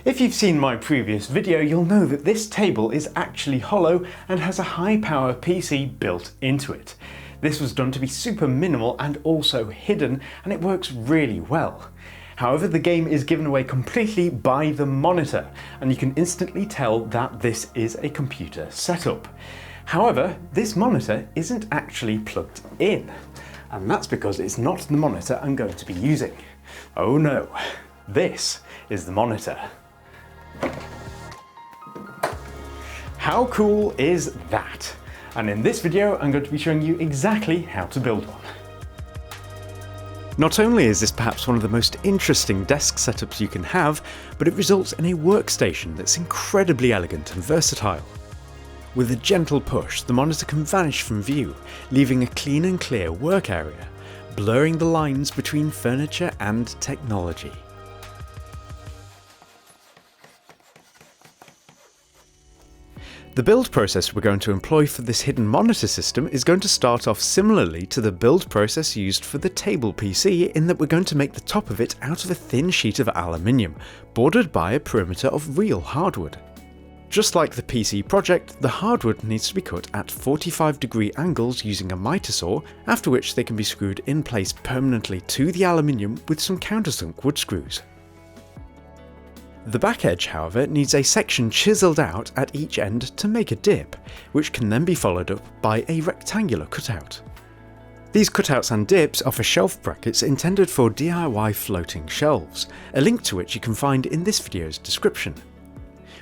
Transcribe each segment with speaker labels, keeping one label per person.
Speaker 1: If you've seen my previous video, you'll know that this table is actually hollow and has a high power PC built into it. This was done to be super minimal and also hidden, and it works really well. However, the game is given away completely by the monitor, and you can instantly tell that this is a computer setup. However, this monitor isn't actually plugged in, and that's because it's not the monitor I'm going to be using. Oh no, this is the monitor. How cool is that? And in this video, I'm going to be showing you exactly how to build one. Not only is this perhaps one of the most interesting desk setups you can have, but it results in a workstation that's incredibly elegant and versatile. With a gentle push, the monitor can vanish from view, leaving a clean and clear work area, blurring the lines between furniture and technology. The build process we're going to employ for this hidden monitor system is going to start off similarly to the build process used for the table PC, in that we're going to make the top of it out of a thin sheet of aluminium, bordered by a perimeter of real hardwood. Just like the PC project, the hardwood needs to be cut at 45-degree angles using a miter saw, after which they can be screwed in place permanently to the aluminium with some countersunk wood screws. The back edge, however, needs a section chiselled out at each end to make a dip, which can then be followed up by a rectangular cutout. These cutouts and dips offer shelf brackets intended for DIY floating shelves, a link to which you can find in this video's description.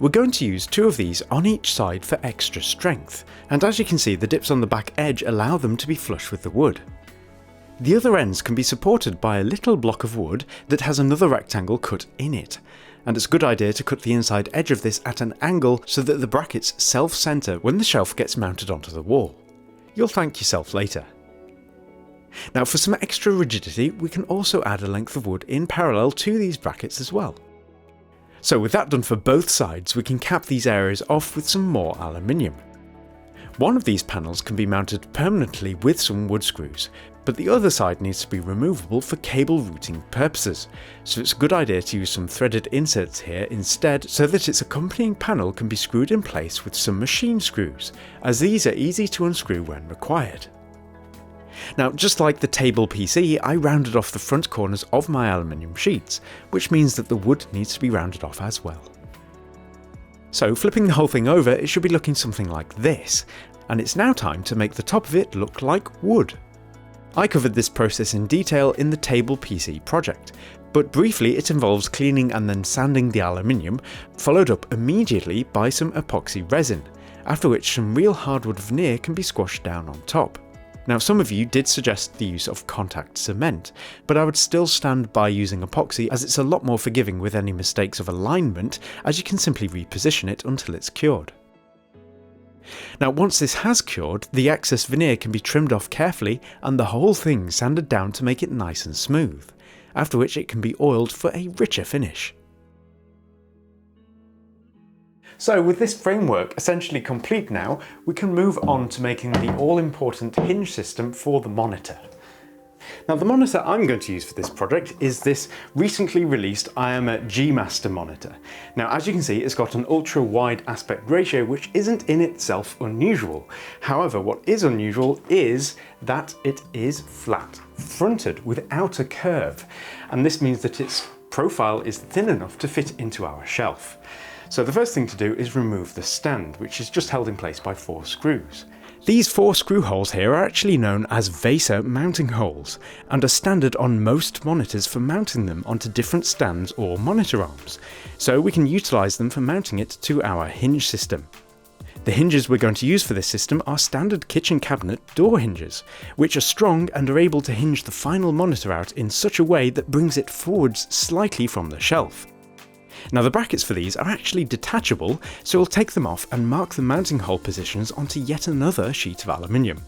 Speaker 1: We're going to use 2 of these on each side for extra strength, and as you can see, the dips on the back edge allow them to be flush with the wood. The other ends can be supported by a little block of wood that has another rectangle cut in it, and it's a good idea to cut the inside edge of this at an angle so that the brackets self-centre when the shelf gets mounted onto the wall. You'll thank yourself later. Now, for some extra rigidity, we can also add a length of wood in parallel to these brackets as well. So with that done for both sides, we can cap these areas off with some more aluminium. One of these panels can be mounted permanently with some wood screws, but the other side needs to be removable for cable routing purposes, so it's a good idea to use some threaded inserts here instead, so that its accompanying panel can be screwed in place with some machine screws, as these are easy to unscrew when required. Now, just like the table PC, I rounded off the front corners of my aluminium sheets, which means that the wood needs to be rounded off as well. So flipping the whole thing over, it should be looking something like this, and it's now time to make the top of it look like wood. I covered this process in detail in the table PC project, but briefly it involves cleaning and then sanding the aluminium, followed up immediately by some epoxy resin, after which some real hardwood veneer can be squashed down on top. Now, some of you did suggest the use of contact cement, but I would still stand by using epoxy, as it's a lot more forgiving with any mistakes of alignment, as you can simply reposition it until it's cured. Now, once this has cured, the excess veneer can be trimmed off carefully and the whole thing sanded down to make it nice and smooth, after which it can be oiled for a richer finish. So with this framework essentially complete now, we can move on to making the all-important hinge system for the monitor. Now, the monitor I'm going to use for this project is this recently released Iiyama G-Master monitor. Now, as you can see, it's got an ultra-wide aspect ratio, which isn't in itself unusual. However, what is unusual is that it is flat-fronted without a curve, and this means that its profile is thin enough to fit into our shelf. So the first thing to do is remove the stand, which is just held in place by 4 screws. These 4 screw holes here are actually known as VESA mounting holes, and are standard on most monitors for mounting them onto different stands or monitor arms, so we can utilise them for mounting it to our hinge system. The hinges we're going to use for this system are standard kitchen cabinet door hinges, which are strong and are able to hinge the final monitor out in such a way that brings it forwards slightly from the shelf. Now, the brackets for these are actually detachable, so we'll take them off and mark the mounting hole positions onto yet another sheet of aluminium.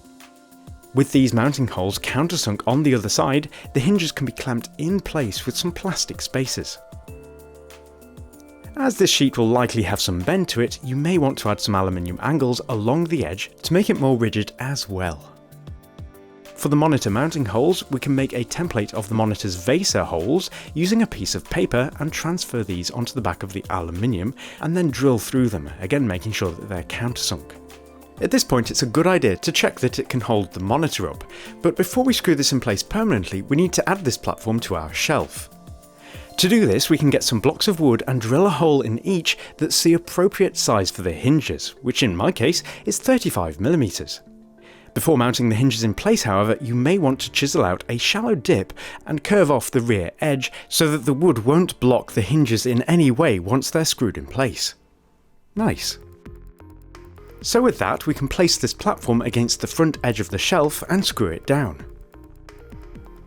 Speaker 1: With these mounting holes countersunk on the other side, the hinges can be clamped in place with some plastic spacers. As this sheet will likely have some bend to it, you may want to add some aluminium angles along the edge to make it more rigid as well. For the monitor mounting holes, we can make a template of the monitor's VESA holes using a piece of paper and transfer these onto the back of the aluminium and then drill through them, again making sure that they're countersunk. At this point it's a good idea to check that it can hold the monitor up, but before we screw this in place permanently we need to add this platform to our shelf. To do this, we can get some blocks of wood and drill a hole in each that's the appropriate size for the hinges, which in my case is 35mm. Before mounting the hinges in place, however, you may want to chisel out a shallow dip and curve off the rear edge so that the wood won't block the hinges in any way once they're screwed in place. Nice. So with that, we can place this platform against the front edge of the shelf and screw it down.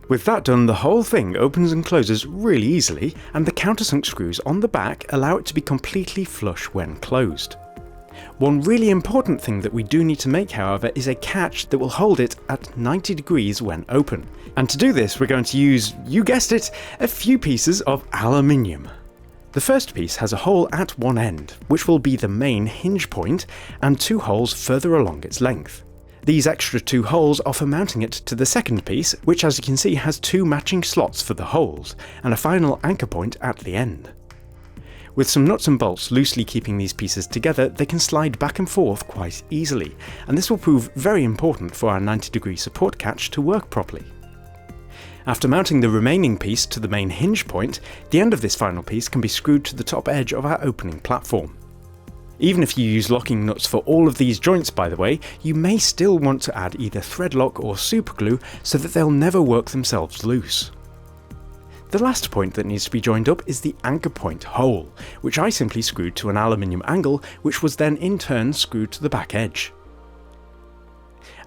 Speaker 1: With that done, the whole thing opens and closes really easily, and the countersunk screws on the back allow it to be completely flush when closed. One really important thing that we do need to make, however, is a catch that will hold it at 90 degrees when open. And to do this, we're going to use, you guessed it, a few pieces of aluminium. The first piece has a hole at one end, which will be the main hinge point, and 2 holes further along its length. These extra 2 holes are for mounting it to the second piece, which as you can see has 2 matching slots for the holes, and a final anchor point at the end. With some nuts and bolts loosely keeping these pieces together, they can slide back and forth quite easily, and this will prove very important for our 90-degree support catch to work properly. After mounting the remaining piece to the main hinge point, the end of this final piece can be screwed to the top edge of our opening platform. Even if you use locking nuts for all of these joints, by the way, you may still want to add either thread lock or superglue so that they'll never work themselves loose. The last point that needs to be joined up is the anchor point hole, which I simply screwed to an aluminium angle, which was then in turn screwed to the back edge.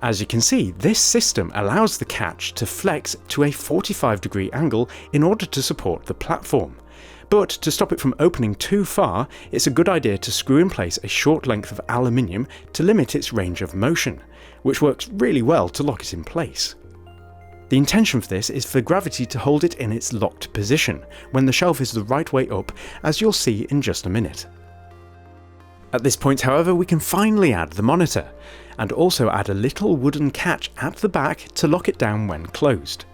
Speaker 1: As you can see, this system allows the catch to flex to a 45-degree angle in order to support the platform. But to stop it from opening too far, it's a good idea to screw in place a short length of aluminium to limit its range of motion, which works really well to lock it in place. The intention for this is for gravity to hold it in its locked position when the shelf is the right way up, as you'll see in just a minute. At this point, however, we can finally add the monitor, and also add a little wooden catch at the back to lock it down when closed.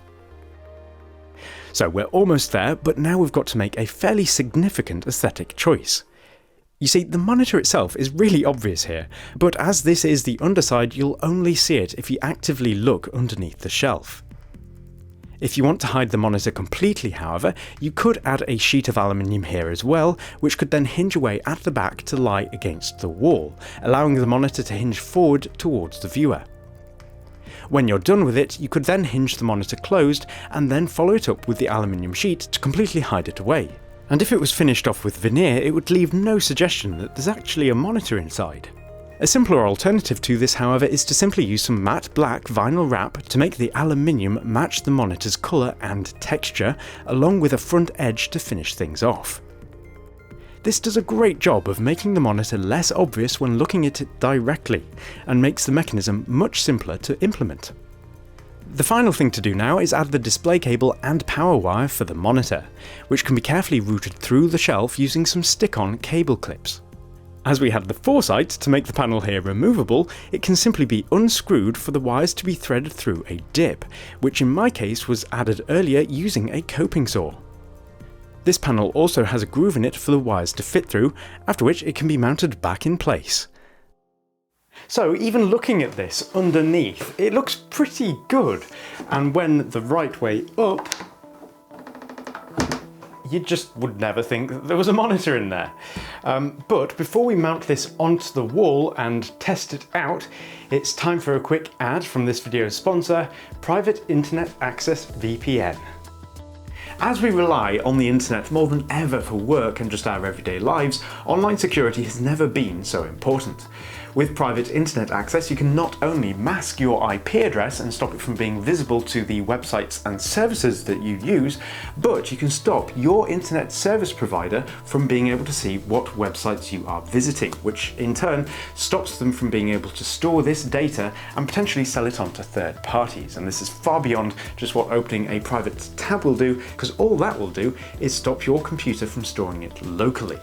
Speaker 1: So we're almost there, but now we've got to make a fairly significant aesthetic choice. You see, the monitor itself is really obvious here, but as this is the underside, you'll only see it if you actively look underneath the shelf. If you want to hide the monitor completely, however, you could add a sheet of aluminium here as well, which could then hinge away at the back to lie against the wall, allowing the monitor to hinge forward towards the viewer. When you're done with it, you could then hinge the monitor closed and then follow it up with the aluminium sheet to completely hide it away. And if it was finished off with veneer, it would leave no suggestion that there's actually a monitor inside. A simpler alternative to this, however, is to simply use some matte black vinyl wrap to make the aluminium match the monitor's colour and texture, along with a front edge to finish things off. This does a great job of making the monitor less obvious when looking at it directly, and makes the mechanism much simpler to implement. The final thing to do now is add the display cable and power wire for the monitor, which can be carefully routed through the shelf using some stick-on cable clips. As we had the foresight to make the panel here removable, it can simply be unscrewed for the wires to be threaded through a dip, which in my case was added earlier using a coping saw. This panel also has a groove in it for the wires to fit through, after which it can be mounted back in place. So even looking at this underneath, it looks pretty good, and when the right way up, you just would never think that there was a monitor in there. But before we mount this onto the wall and test it out, it's time for a quick ad from this video's sponsor, Private Internet Access VPN. As we rely on the internet more than ever for work and just our everyday lives, online security has never been so important. With private internet access, you can not only mask your IP address and stop it from being visible to the websites and services that you use, but you can stop your internet service provider from being able to see what websites you are visiting, which in turn stops them from being able to store this data and potentially sell it on to third parties. And this is far beyond just what opening a private tab will do, because all that will do is stop your computer from storing it locally.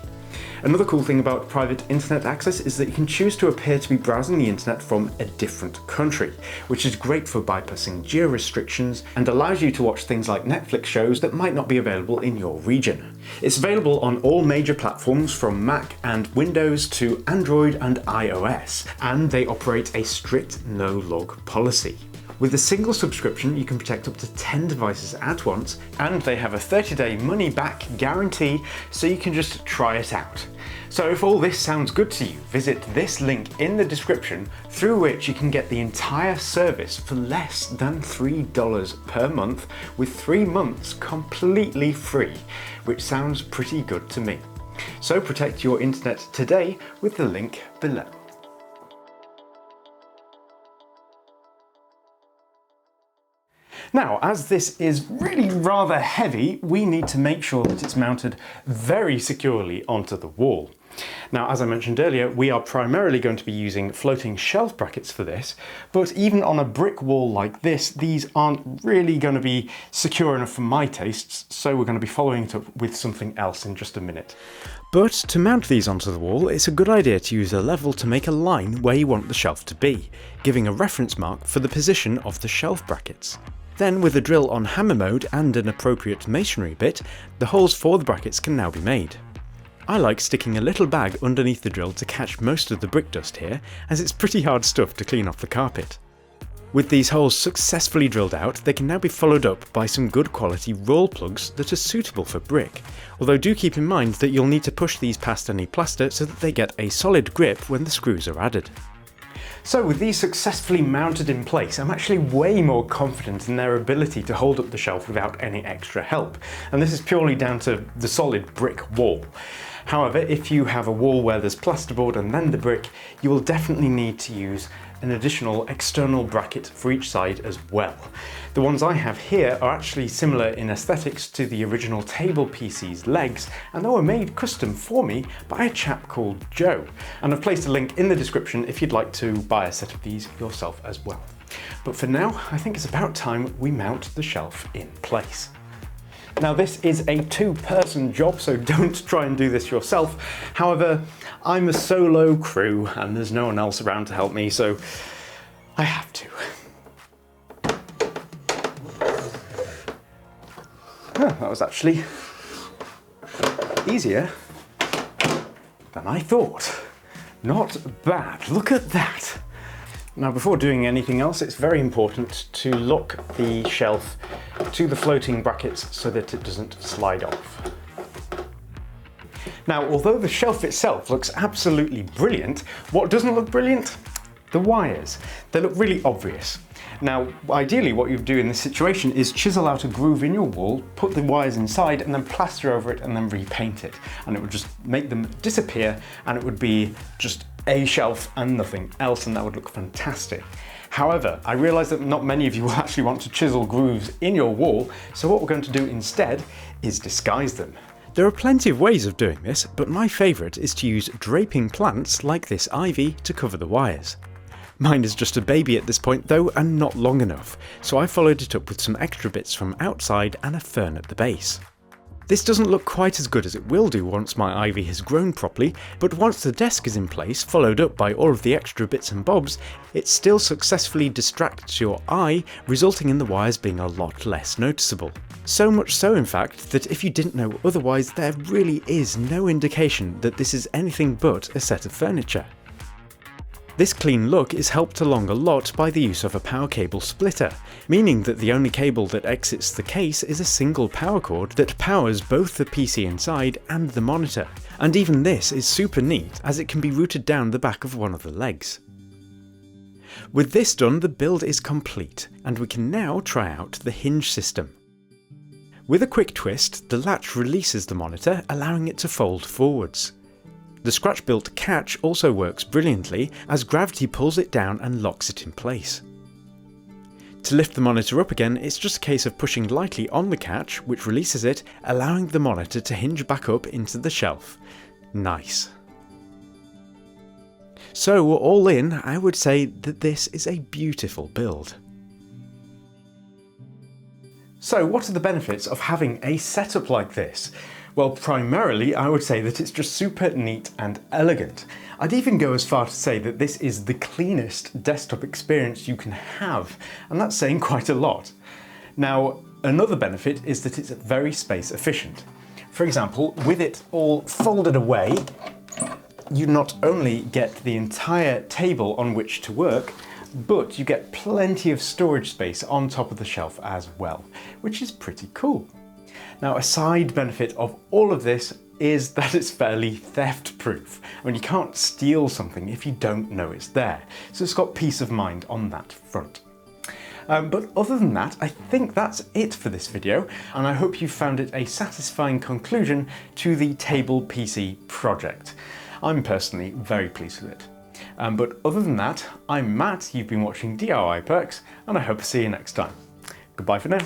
Speaker 1: Another cool thing about private internet access is that you can choose to appear to be browsing the internet from a different country, which is great for bypassing geo-restrictions and allows you to watch things like Netflix shows that might not be available in your region. It's available on all major platforms from Mac and Windows to Android and iOS, and they operate a strict no-log policy. With a single subscription, you can protect up to 10 devices at once, and they have a 30-day money-back guarantee, so you can just try it out. So if all this sounds good to you, visit this link in the description, through which you can get the entire service for less than $3 per month, with 3 months completely free, which sounds pretty good to me. So protect your internet today with the link below. Now, as this is really rather heavy, we need to make sure that it's mounted very securely onto the wall. Now, as I mentioned earlier, we are primarily going to be using floating shelf brackets for this, but even on a brick wall like this, these aren't really going to be secure enough for my tastes, so we're going to be following it up with something else in just a minute. But to mount these onto the wall, it's a good idea to use a level to make a line where you want the shelf to be, giving a reference mark for the position of the shelf brackets. Then, with a drill on hammer mode and an appropriate masonry bit, the holes for the brackets can now be made. I like sticking a little bag underneath the drill to catch most of the brick dust here, as it's pretty hard stuff to clean off the carpet. With these holes successfully drilled out, they can now be followed up by some good quality roll plugs that are suitable for brick, although do keep in mind that you'll need to push these past any plaster so that they get a solid grip when the screws are added. So with these successfully mounted in place, I'm actually way more confident in their ability to hold up the shelf without any extra help, and this is purely down to the solid brick wall. However, if you have a wall where there's plasterboard and then the brick, you will definitely need to use an additional external bracket for each side as well. The ones I have here are actually similar in aesthetics to the original table PC's legs, and they were made custom for me by a chap called Joe. And I've placed a link in the description if you'd like to buy a set of these yourself as well. But for now, I think it's about time we mount the shelf in place. Now, this is a 2-person job, so don't try and do this yourself. However, I'm a solo crew and there's no one else around to help me, so I have to. Oh, that was actually easier than I thought. Not bad, look at that. Now, before doing anything else, it's very important to lock the shelf to the floating brackets so that it doesn't slide off. Now, although the shelf itself looks absolutely brilliant, what doesn't look brilliant? The wires. They look really obvious. Now, ideally what you do in this situation is chisel out a groove in your wall, put the wires inside, and then plaster over it and then repaint it. And it would just make them disappear, and it would be just a shelf and nothing else, and that would look fantastic. However, I realise that not many of you will actually want to chisel grooves in your wall, so what we're going to do instead is disguise them. There are plenty of ways of doing this, but my favourite is to use draping plants like this ivy to cover the wires. Mine is just a baby at this point though, and not long enough, so I followed it up with some extra bits from outside and a fern at the base. This doesn't look quite as good as it will do once my ivy has grown properly, but once the desk is in place, followed up by all of the extra bits and bobs, it still successfully distracts your eye, resulting in the wires being a lot less noticeable. So much so, in fact, that if you didn't know otherwise, there really is no indication that this is anything but a set of furniture. This clean look is helped along a lot by the use of a power cable splitter, meaning that the only cable that exits the case is a single power cord that powers both the PC inside and the monitor, and even this is super neat as it can be routed down the back of one of the legs. With this done, the build is complete, and we can now try out the Hinge system. With a quick twist, the latch releases the monitor, allowing it to fold forwards. The scratch-built catch also works brilliantly as gravity pulls it down and locks it in place. To lift the monitor up again, it's just a case of pushing lightly on the catch, which releases it, allowing the monitor to hinge back up into the shelf. Nice. So all in, I would say that this is a beautiful build. So what are the benefits of having a setup like this? Well, primarily I would say that it's just super neat and elegant. I'd even go as far to say that this is the cleanest desktop experience you can have, and that's saying quite a lot. Now, another benefit is that it's very space efficient. For example, with it all folded away, you not only get the entire table on which to work, but you get plenty of storage space on top of the shelf as well, which is pretty cool. Now, a side benefit of all of this is that it's fairly theft proof. I mean, you can't steal something if you don't know it's there, so it's got peace of mind on that front. But other than that, I think that's it for this video, and I hope you found it a satisfying conclusion to the table PC project. I'm personally very pleased with it. But other than that, I'm Matt, you've been watching DIY Perks, and I hope to see you next time. Goodbye for now.